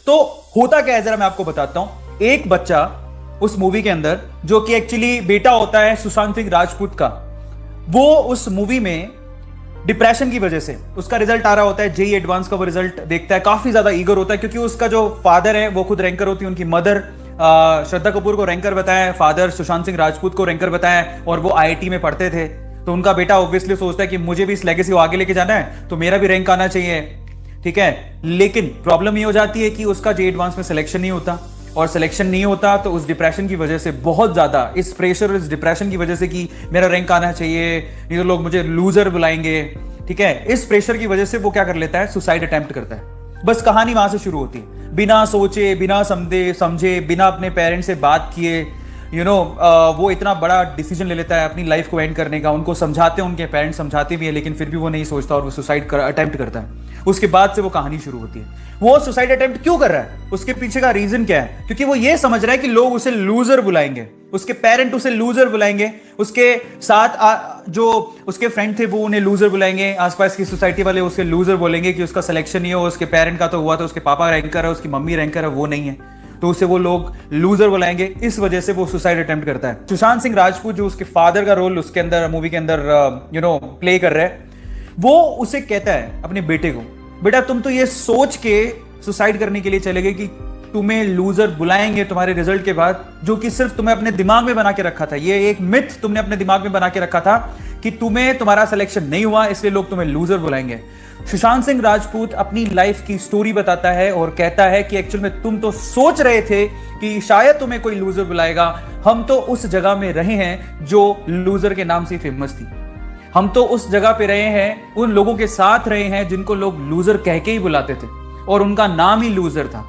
तो होता क्या है जरा मैं आपको बताता हूं। एक बच्चा उस मूवी के अंदर, जो कि एक्चुअली बेटा होता है सुशांत सिंह राजपूत का, वो उस मूवी में डिप्रेशन की वजह से, उसका रिजल्ट आ रहा होता है जेई एडवांस का, वो रिजल्ट देखता है, काफी ज्यादा ईगर होता है क्योंकि उसका जो फादर है वो खुद रैंकर होती है, उनकी मदर श्रद्धा कपूर को रैंकर बताया, फादर सुशांत सिंह राजपूत को रैंकर बताया, और वो आईआईटी में पढ़ते थे। तो उनका बेटा ऑब्वियसली सोचता है कि मुझे भी इस लेगेसी को आगे लेके जाना है, तो मेरा भी रैंक आना चाहिए, ठीक है। लेकिन प्रॉब्लम ये हो जाती है कि उसका जेई एडवांस में सिलेक्शन नहीं होता, और सिलेक्शन नहीं होता तो उस डिप्रेशन की वजह से, बहुत ज्यादा इस प्रेशर और इस डिप्रेशन की वजह से कि मेरा रैंक आना चाहिए, नहीं तो लोग मुझे लूजर बुलाएंगे, ठीक है, इस प्रेशर की वजह से वो क्या कर लेता है, सुसाइड अटेम्प्ट करता है। बस कहानी वहां से शुरू होती है, बिना सोचे, बिना समझे, बिना अपने पेरेंट्स से बात किए, वो इतना बड़ा डिसीजन ले लेता है अपनी लाइफ को एंड करने का। उनको समझाते हैं, उनके पेरेंट्स समझाते भी है, लेकिन फिर भी वो नहीं सोचता और वो सुसाइड अटेम्प्ट करता है। उसके बाद से वो कहानी शुरू होती है। वो सुसाइड अटेम्प्ट क्यों कर रहा है, उसके पीछे का रीजन क्या है? क्योंकि वो ये समझ रहा है कि लोग उसे लूजर बुलाएंगे, उसके पेरेंट उसे लूजर बुलाएंगे, उसके साथ जो उसके फ्रेंड थे वो उन्हें लूजर बुलाएंगे, आसपास की सोसाइटी वाले उसे लूजर बोलेंगे कि उसका सिलेक्शन नहीं हो, उसके पेरेंट का तो हुआ था, उसके पापा रैंकर है, उसकी मम्मी रैंकर है, वो नहीं है, तो उसे वो लोग लूजर बुलाएंगे। इस वजह से वो सुसाइड अटेम्प्ट करता है। सुशांत सिंह राजपूत जो उसके फादर का रोल उसके अंदर, मूवी के अंदर प्ले कर रहा है, वो उसे कहता है अपने बेटे को, बेटा तुम तो ये सोच के सुसाइड करने के लिए चले गए कि तुम्हें लूजर बुलाएंगे तुम्हारे रिजल्ट के बाद, जो कि सिर्फ तुम्हें अपने दिमाग में बना के रखा था, ये एक मिथ तुमने अपने दिमाग में बना के रखा था कि तुम्हारा सिलेक्शन नहीं हुआ इसलिए लोग तुम्हें लूजर बुलाएंगे। सुशांत सिंह राजपूत अपनी लाइफ की स्टोरी बताता है और कहता है कि एक्चुअल में तुम तो सोच रहे थे कि शायद तुम्हें कोई लूजर बुलाएगा, हम तो उस जगह में रहे हैं जो लूजर के नाम से फेमस थी, हम तो उस जगह पे रहे हैं, उन लोगों के साथ रहे हैं जिनको लोग लूजर कह के ही बुलाते थे और उनका नाम ही लूजर था।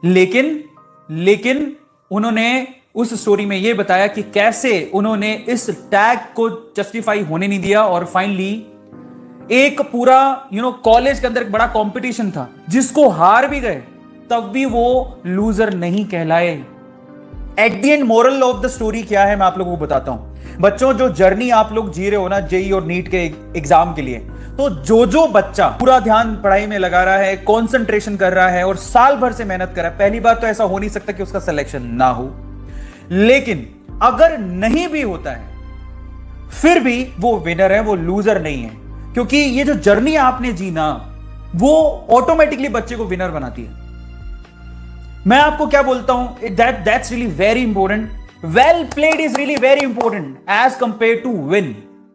लेकिन उन्होंने उस स्टोरी में यह बताया कि कैसे उन्होंने इस टैग को जस्टिफाई होने नहीं दिया, और फाइनली एक पूरा कॉलेज के अंदर एक बड़ा कंपटीशन था जिसको हार भी गए, तब भी वो लूजर नहीं कहलाए। At the end moral of the story क्या है मैं आप लोगों को बताता हूं। बच्चों, जो जर्नी आप लोग जी रहे हो ना जेई और नीट के एग्जाम के लिए, तो जो बच्चा पूरा ध्यान पढ़ाई में लगा रहा है, कंसंट्रेशन कर रहा है और साल भर से मेहनत कर रहा है, पहली बार तो ऐसा हो नहीं सकता कि उसका सिलेक्शन ना हो, लेकिन अगर नहीं भी होता है फिर भी वो विनर है, वो लूजर नहीं है, क्योंकि ये जो जर्नी आपने जी ना, वो ऑटोमेटिकली बच्चे को विनर बनाती है। मैं आपको क्या बोलता हूं, that's really very important. Well played is really very important as compare to win.